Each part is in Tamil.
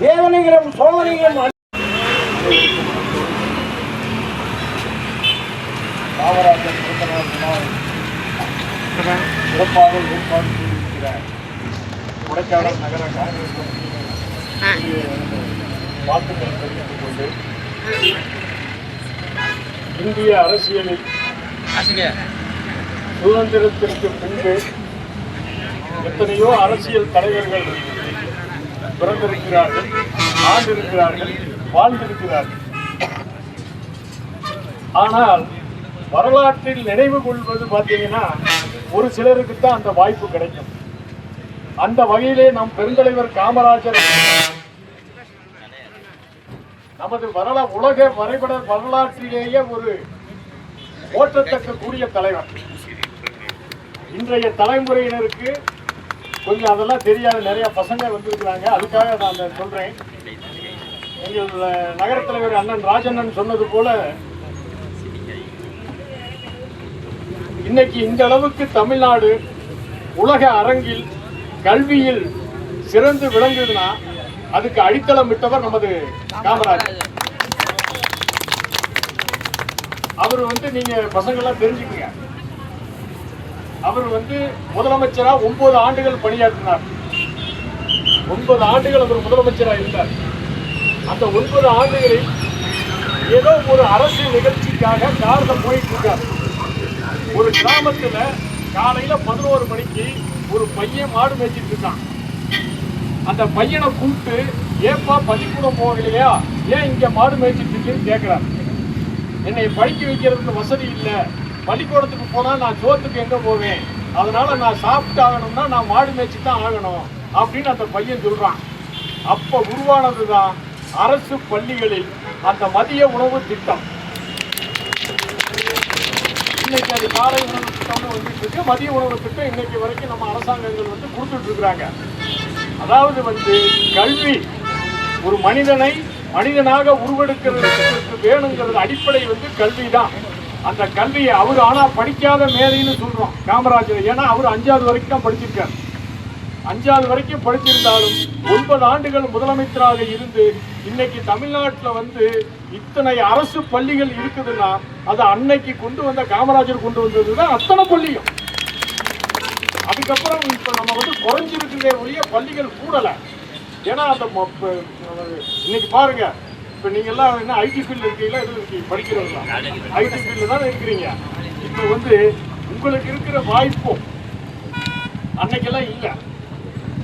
தேவனிகளும் சோழனிகளும் காமராஜர் பிறந்தநாள் சிறப்பாக ஏற்பாடு செய்திருக்கிறார். கொடைக்கானல் நகர காங்கிரஸ் வாழ்த்துக்கள் தெரிவித்துக் கொண்டு இந்திய அரசியலில் சுதந்திரத்திற்கு பின்பு எத்தனையோ அரசியல் தலைவர்கள் பிறந்திருக்கிறார்கள், ஆண்டிருக்கிறார்கள், வாழ்ந்திருக்கிறார்கள். ஆனால் வரலாற்றில் நினைவு கொள்வது பார்த்தீங்கன்னா ஒரு சிலருக்கு தான் அந்த வாய்ப்பு கிடைக்கும். அந்த வகையிலே நம் பெருந்தலைவர் காமராஜர் நமது உலக வரைபட வரலாற்றிலேயே ஒரு போற்றத்தக்க கூடிய தலைவர். இன்றைய தலைமுறையினருக்கு கொஞ்சம் அதெல்லாம் தெரியாத நிறைய பசங்க வந்திருக்கிறாங்க. அதுக்காக நான் சொல்றேன். எங்கள் நகர தலைவர் அண்ணன் ராஜண்ணன் சொன்னது போல இன்னைக்கு இந்த அளவுக்கு தமிழ்நாடு உலக அரங்கில் கல்வியில் சிறந்து விளங்குதுன்னா அதுக்கு அடித்தளம் விட்டவர் நமது காமராஜர். அவர் நீங்க பசங்கள்லாம் தெரிஞ்சுக்கங்க, அவர் முதலமைச்சரா 9 ஆண்டுகள் பணியாற்றினார். 9 ஆண்டுகள் அவர் முதலமைச்சராக இருந்தார். அந்த 9 ஆண்டுகளில் ஏதோ ஒரு அரசியல் நிகழ்ச்சிக்காக காரில் போயிட்டு இருக்கார். ஒரு கிராமத்துல காலையில 11 மணிக்கு ஒரு பையன் மாடு மேய்ச்சிட்டு இருக்கான். அந்த பையனை கூப்பிட்டு, ஏப்பா பள்ளிக்கூடம் போகலையா, ஏன் இங்க மாடு மேய்ச்சிட்டு இருக்குன்னு கேட்கிறார். என்னை படிக்க வைக்கிறதுக்கு வசதி இல்லை, பள்ளிக்கூடத்துக்கு போனா நான் சோத்துக்கு எங்க போவேன், அதனால நான் சாப்பிட்டு ஆகணும்னா நான் மாடு மேய்ச்சி தான் ஆகணும் அப்படின்னு அந்த பையன் சொல்றான். அப்ப உருவானதுதான் அரசு பள்ளிகளில் அந்த மதிய உணவு திட்டம். இன்னைக்கு அது காலை உணவு திட்டம்னு வந்துட்டு இருக்கு. மதிய உணவு திட்டம் இன்னைக்கு வரைக்கும் நம்ம அரசாங்கங்கள் கொடுத்துட்டு இருக்கிறாங்க. அதாவது கல்வி ஒரு மனிதனை மனிதனாக உருவெடுக்கிறதுக்கு வேணுங்கிறது அடிப்படை கல்வி தான். அந்த கல்வியை அவர் ஆனா படிக்காத மேதைன்னு சொல்றோம் காமராஜர். ஏன்னா அவர் 5வது வரைக்கும் தான் படிச்சிருக்கார். 5வது வரைக்கும் படிச்சிருந்தாலும் 9 ஆண்டுகள் முதலமைச்சராக இருந்து இன்னைக்கு தமிழ்நாட்டில் இத்தனை அரசு பள்ளிகள் இருக்குதுன்னா அது அன்னைக்கு கொண்டு வந்த காமராஜர் கொண்டு வந்ததுதான் அத்தனை பள்ளியும். அதுக்கப்புறம் இப்ப நம்ம குறைஞ்சிருக்கிறதே ஒழிய பள்ளிகள் கூடல. ஏன்னா அந்த இன்னைக்கு பாருங்க, இப்ப நீங்க எல்லாம் என்ன ஐடி ஃபீல்டு இருக்கீங்களா, எதுவும் இருக்கீங்க, படிக்கிறவங்களா? ஐடி ஃபீல்டு தான் இருக்கிறீங்க. இப்ப உங்களுக்கு இருக்கிற வாய்ப்பும் அன்னைக்கெல்லாம் இல்லை.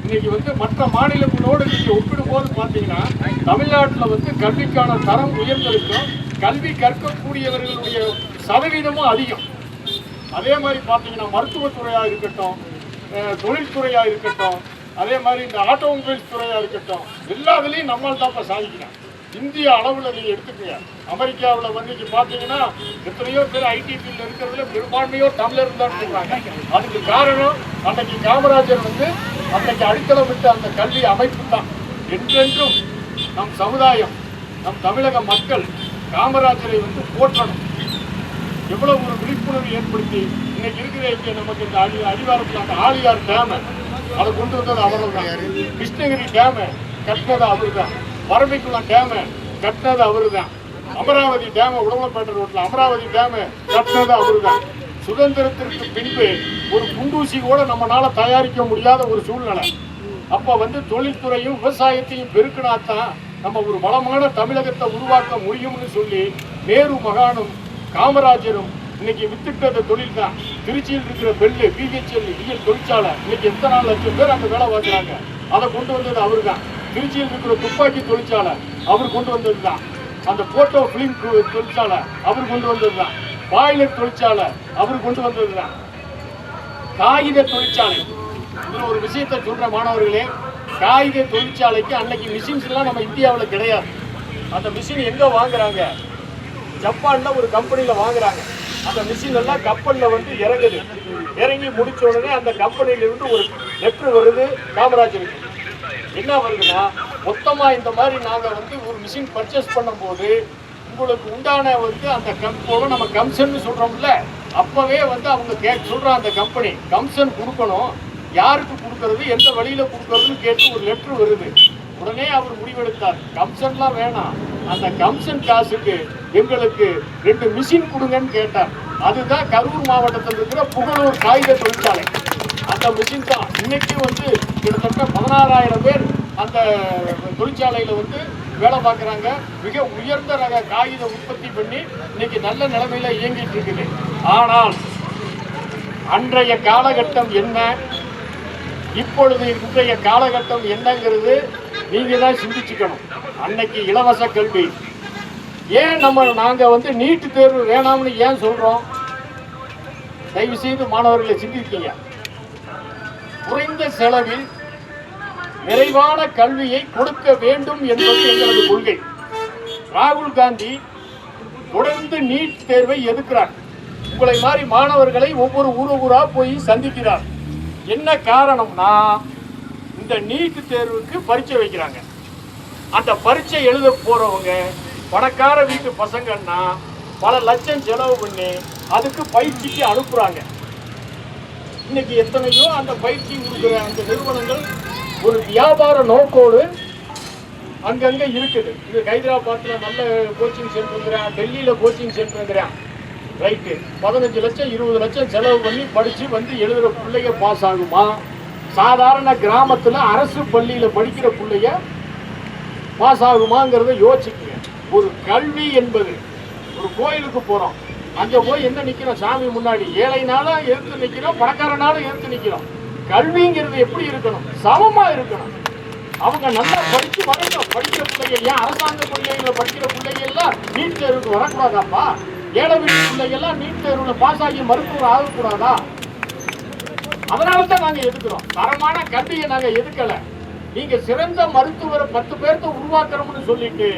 இன்னைக்கு மற்ற மாநிலங்களோடு நீங்க ஒப்பிடும் போது பாத்தீங்கன்னா தமிழ்நாட்டில் கல்விக்கான தரம் உயர்ந்திருக்கும். கல்வி கற்கக்கூடியவர்களுடைய சதவீதமும் அதிகம். அதே மாதிரி பார்த்தீங்கன்னா மருத்துவத்துறையாக இருக்கட்டும், தொழில்துறையாக இருக்கட்டும், அதே மாதிரி இந்த ஆட்டோமொபைல்ஸ் துறையாக இருக்கட்டும், எல்லாத்துலேயும் நம்மளால் தான் இப்போ சாதிக்கணும். இந்திய அளவில் நீங்கள் எடுத்துக்கங்க. அமெரிக்காவில் இன்னைக்கு பார்த்தீங்கன்னா எத்தனையோ பேர் ஐடி ஃபீல்டில் இருக்கிறதுல பெரும்பான்மையோ தமிழர் தான் சொல்கிறாங்க. அதுக்கு காரணம் அன்னைக்கு காமராஜர் அன்னைக்கு அடித்தளம் விட்ட அந்த கல்வி அமைப்பு தான். என்றென்றும் நம் சமுதாயம், நம் தமிழக மக்கள் காமராஜரை போற்றணும். எவ்வளவு ஒரு விழிப்புணர்வு ஏற்படுத்தி இன்னைக்கு இருக்கிற இங்கே நமக்கு இந்த அடிவாரத்தில் அந்த ஆலியார் டேமை அதை கொண்டு வந்தது அவர்கள் தான். கிருஷ்ணகிரி டேமை கட்டினது அவரு தான். பரம்பிக்குளம் டேமை கட்டினது அவரு தான். அமராவதி டேமை உடம்பப்பேட்டை ரோட்டில் அமராவதி டேமை கட்டினது அவரு தான். சுதந்திரத்திற்கு பின்பு ஒரு குண்டூசி கூட நம்மளால தயாரிக்க முடியாத ஒரு சூழ்நிலை. அப்ப தொழில்துறையும் விவசாயத்தையும் பெருக்கினாத்தான் நம்ம ஒரு வளமான தமிழகத்தை உருவாக்க முடியும்னு சொல்லி நேரு மகானும் காமராஜரும் இன்னைக்கு வித்துட்ட தொழில் தான். திருச்சியில் இருக்கிற பெல்லு பிஹெச்எல் தொழிற்சாலை இன்னைக்கு எத்தனை லட்சம் பேர் அங்கே வேலை பார்க்குறாங்க. அதை கொண்டு வந்தது அவரு தான். திருச்சியில் இருக்கிற துப்பாக்கி தொழிற்சாலை அவர் கொண்டு வந்தது தான். அந்த போட்டோ பிலிம் தொழிற்சாலை அவர் கொண்டு வந்தது தான். பாய்லர் தொழிற்சாலை அவர் கொண்டு வந்தது தான். காகித தொழிற்சாலை, இதில் ஒரு விஷயத்தை சொல்ற மாணவர்களே, காகித தொழிற்சாலைக்கு அன்னைக்கு மிஷின்ஸ் எல்லாம் நம்ம இந்தியாவில் கிடையாது. அந்த மிஷின் எங்க வாங்குறாங்க? ஜப்பான்ல ஒரு கம்பெனியில வாங்குறாங்க. அந்த மிஷின் எல்லாம் கப்பல்ல இறங்குது. இறங்கி முடிச்ச உடனே அந்த கம்பெனியில இருந்து ஒரு லெட்டர் வருது காமராஜருக்கு. என்ன வருதுன்னா, மொத்தமா இந்த மாதிரி நாங்க ஒரு மிஷின் பர்ச்சேஸ் பண்ணும் போது உங்களுக்கு உண்டான அந்த நம்ம கமிஷன் சொல்றோம்ல, அப்பவே அவங்க சொல்ற அந்த கம்பெனி கமிஷன் கொடுக்கணும். யாருக்கு கொடுக்கறது, எந்த வழியில கொடுக்கறதுன்னு கேட்டு ஒரு லெட்டர் வருது. உடனே அவர் முடிவெடுத்தார், கம்சன்லாம் வேணாம், அந்த கம்சன் காசுக்கு எங்களுக்கு 2 மிஷின் கொடுங்கன்னு கேட்டார். அதுதான் கரூர் மாவட்டத்தில் இருக்கிற புகழூர் காகித தொழிற்சாலை. அந்த மிஷின் தான் இன்னைக்கு வந்து கிட்டத்தட்ட 16,000 பேர் அந்த தொழிற்சாலையில் வந்து வேலை பார்க்குறாங்க. மிக உயர்ந்த ரக காகித உற்பத்தி பண்ணி இன்னைக்கு நல்ல நிலைமையில இயங்கிட்டு இருக்குது. ஆனால் அன்றைய காலகட்டம் என்ன, இப்பொழுது இன்றைய காலகட்டம் என்னங்கிறது நீங்க தான் சிந்திச்சுக்கணும். அன்னைக்கு இலவச கல்வி, ஏன் நாங்க வந்து நீட்டு தேர்வு வேணாம்னு ஏன் சொல்றோம்? தயவு செய்து மாணவர்களை சிந்திக்கீங்க. குறைந்த செலவில் நிறைவான கல்வியை கொடுக்க வேண்டும் என்பது எங்களது கொள்கை. ராகுல் காந்தி தொடர்ந்து நீட் தேர்வை எதிர்க்கிறார். உங்களை மாதிரி மாணவர்களை ஒவ்வொரு ஊரா போய் சந்திக்கிறார். என்ன காரணம்னா, இந்த நீட் தேர்வுக்கு பரீட்சை வைக்கிறாங்க. அந்த பரீட்சை எழுத போறவங்க பணக்கார வீட்டு பசங்கன்னா பல லட்சம் செலவு பண்ணி அதுக்கு பயிற்சிக்கு அனுப்புறாங்க. இன்னைக்கு எத்தனையோ அந்த பயிற்சி கொடுக்குற அந்த நிறுவனங்கள் ஒரு வியாபார நோக்கோடு அங்கங்க இருக்குது. இது ஹைதராபாத்ல நல்ல கோச்சிங் சென்டருங்கிறான், டெல்லியில கோச்சிங் சென்டருங்கிறான். ரைட்டு, 15 லட்சம் 20 லட்சம் செலவு பண்ணி படிச்சு வந்து எழுதுற பிள்ளைங்க பாஸ் ஆகுமா? சாதாரண கிராமத்துல அரசு பள்ளியில படிக்கிற பிள்ளைங்க பாஸ் ஆகுமாங்கிறத யோசிச்சுங்க. ஒரு கல்வி என்பது, ஒரு கோயிலுக்கு போறோம், அங்க போய் என்ன நிக்கிறோம்? சாமி முன்னாடி ஏழைனாலும் எடுத்து நிக்கிறோம், பணக்காரனாலும் எடுத்து நிக்கிறோம். கல்விங்கிறது எப்படி இருக்கணும்? சமமா இருக்கணும். அவங்க நல்லா படிச்சு வரணும். படிக்கிற பிள்ளைங்க ஏன் அரசாங்க பள்ளியில படிக்கிற பிள்ளைங்க எல்லாம் நீட் தேர்வுக்கு வரக்கூடாதாப்பா? ஏழை வீட்டு பிள்ளைங்க எல்லாம் நீட் தேர்வுல பாஸ் ஆகி மருத்துவர் ஆகக்கூடாதா? அதனாலதான் நாங்க எதுக்குறோம். தரமான கல்வியை நாங்க எதுக்கல. நீங்க சிறந்த மருத்துவரை 10 பேர்த்த உருவாக்குறோம்னு சொல்லிட்டு,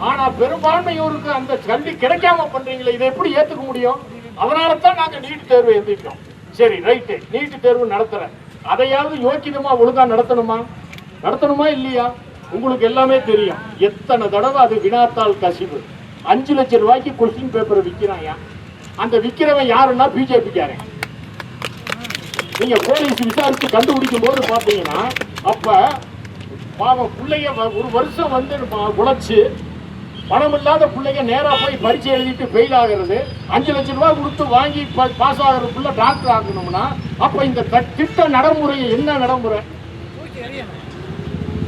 ஆனா பெரும்பான்மையோருக்கு அந்த கல்வி கிடைக்காம பண்றீங்களே, இதை எப்படி ஏத்துக்க முடியும்? அதனாலதான் நாங்க நீட் தேர்வு எழுதிட்டோம். சரி, ரைட்டு, நீட் தேர்வு நடத்துறேன், அதையாவது யோக்கியமா ஒழுங்கா நடத்தணுமா இல்லையா? உங்களுக்கு எல்லாமே தெரியும். எத்தனை தடவை அது வினாத்தாள் கசிவு. 5 லட்சம் ரூபாய்க்கு கொஸ்டின் பேப்பரை விற்கிறான். அந்த விற்கிறவன் யாருன்னா பிஜேபிக்காரன். நீங்க போலீஸ் விசாரிச்சு கண்டுபிடிக்கும் போது பாத்தீங்கன்னா, அப்ப பாவம் பிள்ளைங்க ஒரு வருஷம் வந்து உழைச்சு பணம் இல்லாத பிள்ளைங்க நேரா போய் பரீட்சை எழுதிட்டு ஃபெயில் ஆகிறது. 5 லட்சம் ரூபாய் கொடுத்து வாங்கி பாஸ் ஆகிற பிள்ளை டாக்டர் ஆகணும்னா, அப்ப இந்த திட்ட நடைமுறை என்ன நடைமுறை?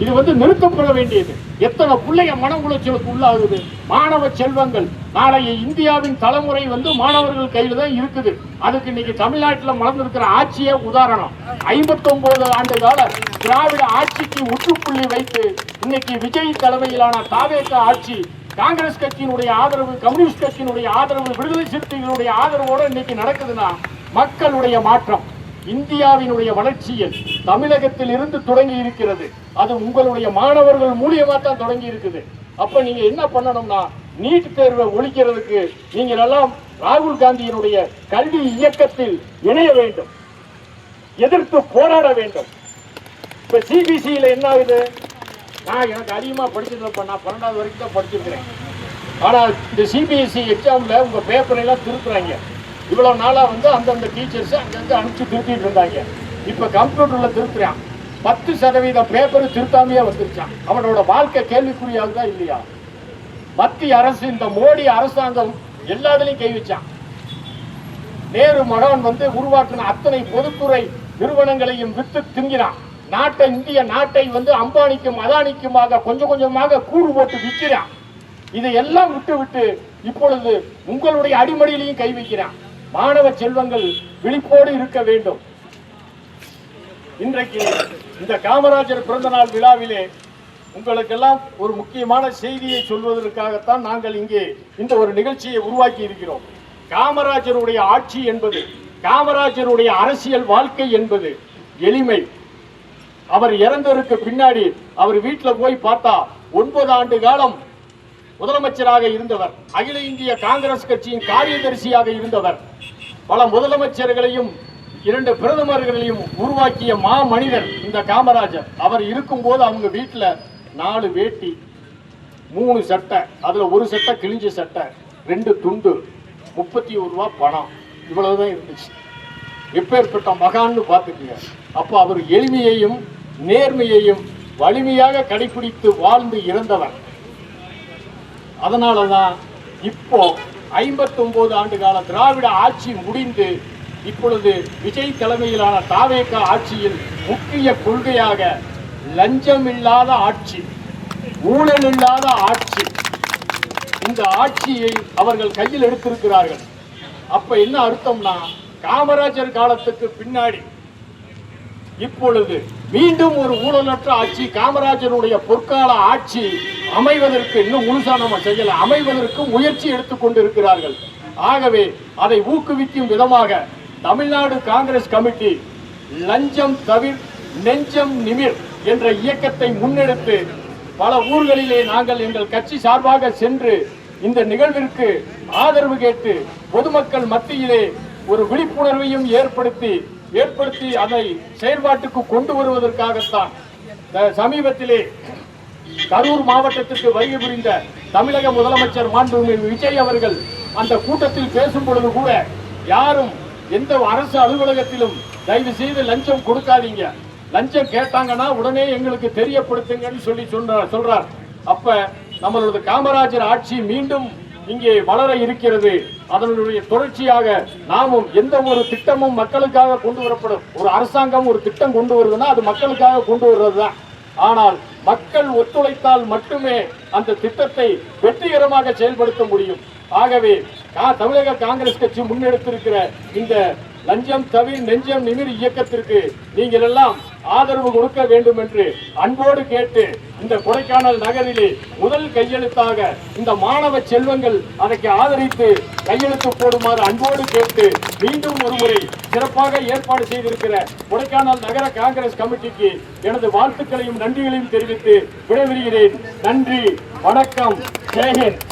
இது வந்து நிறுத்தப்பட வேண்டியது. எத்தனை பிள்ளைங்க மன உளைச்சலுக்கு உள்ளாகுது. மாணவ செல்வங்கள், நாளைய இந்தியாவின் தலைமுறை வந்து மாணவர்கள் கையில தான் இருக்குது. அதுக்கு இன்னைக்கு தமிழ்நாட்டில் மலர்ந்திருக்கிற ஆட்சியே உதாரணம். 59 ஆண்டு கால திராவிட ஆட்சிக்கு முற்றுப்புள்ளி வைத்து இன்னைக்கு விஜய் தலைமையிலான தாவேக ஆட்சி, காங்கிரஸ் கட்சியினுடைய ஆதரவு, கம்யூனிஸ்ட் கட்சியினுடைய ஆதரவு, விடுதலை சிறுத்தைகளுடைய ஆதரவோடு இன்னைக்கு நடக்குதுன்னா, மக்களுடைய மாற்றம் இந்தியாவினுடைய வளர்ச்சியில் தமிழகத்தில் இருந்து தொடங்கி இருக்கிறது. அது உங்களுடைய மாணவர்கள் மூலியமா தான் தொடங்கி இருக்குது. அப்ப நீங்க என்ன பண்ணணும்னா, நீட் தேர்வை ஒழிக்கிறதுக்கு நீங்கள் எல்லாம் ராகுல் காந்தியினுடைய கல்வி இயக்கத்தில் இணைய வேண்டும், எதிர்த்து போராட வேண்டும். இப்ப சிபிசியில என்ன ஆகுது? எனக்கு அதிகமா படிச்சிருந்தப்ப நான் 12வது வரைக்கும் தான் படிச்சிருக்கிறேன். ஆனா இந்த சிபிஎஸ்இ எக்ஸாம்ல உங்க பேப்பர் எல்லாம் திருப்புறாங்க. இவ்வளவு நாளா வந்து அந்தந்த டீச்சர்ஸ் அங்கங்க அனுப்பிச்சு திருத்திட்டு இருந்தாங்க. இப்ப கம்ப்யூட்டர்ல திருத்துறான். 10% பேப்பர் திருத்தாமையே வந்துருச்சான். அவனோட வாழ்க்கை கேள்விக்குறியாகுதா இல்லையா? மத்திய அரசு, இந்த மோடி அரசாங்கம் எல்லாத்துலயும் கை வச்சான். நேரு மகன் வந்து உருவாக்கின அத்தனை பொதுத்துறை நிறுவனங்களையும் வித்து திங்கிறான். இந்திய நாட்டை வந்து அம்பானிக்கும் அதானிக்குமாக கொஞ்சம் கொஞ்சமாக கூறு போட்டு விற்கிறான். இதையெல்லாம் விட்டு இப்பொழுது உங்களுடைய அடிமடியிலையும் கை வைக்கிறான். மாணவ செல்வங்கள் விழிப்போடு இருக்க வேண்டும். இன்றைக்கு இந்த காமராஜர் பிறந்த நாள் விழாவிலே உங்களுக்கெல்லாம் ஒரு முக்கியமான செய்தியை சொல்வதற்காகத்தான் நாங்கள் இங்கே இந்த ஒரு நிகழ்ச்சியை உருவாக்கி இருக்கிறோம். காமராஜருடைய ஆட்சி என்பது, காமராஜருடைய அரசியல் வாழ்க்கை என்பது எளிமை. அவர் இறந்ததற்கு பின்னாடி அவர் வீட்டில் போய் பார்த்தா 9 ஆண்டு காலம் முதலமைச்சராக இருந்தவர், அகில இந்திய காங்கிரஸ் கட்சியின் காரியதரிசியாக இருந்தவர், பல முதலமைச்சர்களையும் 2 பிரதமர்களையும் உருவாக்கிய மா மனிதர் இந்த காமராஜர். அவர் இருக்கும்போது அவங்க வீட்டில் 4 வேட்டி, 3 சட்டை, அதுல 1 சட்டை கிழிஞ்ச சட்டை, 2 துண்டு, 31 ரூபா பணம், இவ்வளவுதான் இருந்துச்சு. எப்பேற்பட்ட மகான்னு பார்த்துக்குங்க. அப்போ அவர் எளிமையையும் நேர்மையையும் வலிமையாக கடைபிடித்து வாழ்ந்து இறந்தவர். அதனாலதான் இப்போ 59 ஆண்டு கால திராவிட ஆட்சி முடிந்து இப்பொழுது விஜய் தலைமையிலான தாவேக ஆட்சியில் முக்கிய கொள்கையாக லஞ்சம் இல்லாத ஆட்சி, ஊழல் இல்லாத ஆட்சி, இந்த ஆட்சியை அவர்கள் கையில் எடுத்திருக்கிறார்கள். அப்ப என்ன அர்த்தம்னா, காமராஜர் காலத்துக்கு பின்னாடி இப்பொழுது மீண்டும் ஒரு ஊழலற்ற ஆட்சி, காமராஜருடைய பொற்கால ஆட்சி அமைவதற்கு இன்னும் முழுசா நம்ம செய்யல, அமைவதற்கு முயற்சி எடுத்துக்கொண்டு இருக்கிறார்கள். ஆகவே அதை ஊக்குவிக்கும் விதமாக தமிழ்நாடு காங்கிரஸ் கமிட்டி லஞ்சம் தவிர் நெஞ்சம் நிமிர் என்ற இயக்கத்தை முன்னெடுத்து பல ஊர்களிலே நாங்கள் எங்கள் கட்சி சார்பாக சென்று இந்த நிகழ்விற்கு ஆதரவு கேட்டு பொதுமக்கள் மத்தியிலே ஒரு விழிப்புணர்வையும் ஏற்படுத்தி அதை செயல்பாட்டுக்கு கொண்டு வருவதற்காகத்தான் சமீபத்திலே கரூர் மாவட்டத்திற்கு வருகை புரிந்த தமிழக முதலமைச்சர் மாண்புமிகு விஜய் அவர்கள் அந்த கூட்டத்தில் பேசும் பொழுது கூட, யாரும் எந்த அரசு அலுவலகத்திலும் தயவு செய்து லஞ்சம் கொடுக்காதீங்க, லஞ்சம் கேட்டாங்கன்னா உடனே எங்களுக்கு தெரியப்படுத்துங்கன்னு சொல்லி சொல்றார். அப்ப நம்மளோட காமராஜர் ஆட்சி மீண்டும் இங்கே வளர இருக்கிறது. அதனுடைய தொடர்ச்சியாக நாமும் எந்த ஒரு திட்டமும் மக்களுக்காக கொண்டு வரப்படும். ஒரு அரசாங்கம் ஒரு திட்டம் கொண்டு வருதுன்னா அது மக்களுக்காக கொண்டு வர்றதுதான். ஆனால் மக்கள் ஒத்துழைத்தால் மட்டுமே அந்த திட்டத்தை வெற்றிகரமாக செயல்படுத்த முடியும். ஆகவே தமிழக காங்கிரஸ் கட்சி முன்னெடுத்திருக்கிற இந்த லஞ்சம் தவிர நெஞ்சம் நிமிர் இயக்கத்திற்கு நீங்கள் எல்லாம் ஆதரவு கொடுக்க வேண்டும் என்று அன்போடு கேட்டு, இந்த கொடைக்கானல் நகரிலே முதல் கையெழுத்தாக இந்த மாணவ செல்வங்கள் அதற்கு ஆதரித்து கையெழுத்து போடுமாறு அன்போடு கேட்டு, மீண்டும் ஒருமுறை சிறப்பாக ஏற்பாடு செய்திருக்கிற கொடைக்கானல் நகர காங்கிரஸ் கமிட்டிக்கு எனது வாழ்த்துக்களையும் நன்றிகளையும் தெரிவித்து விடைபெறுகிறேன். நன்றி, வணக்கம், ஜெய் ஹிந்த்.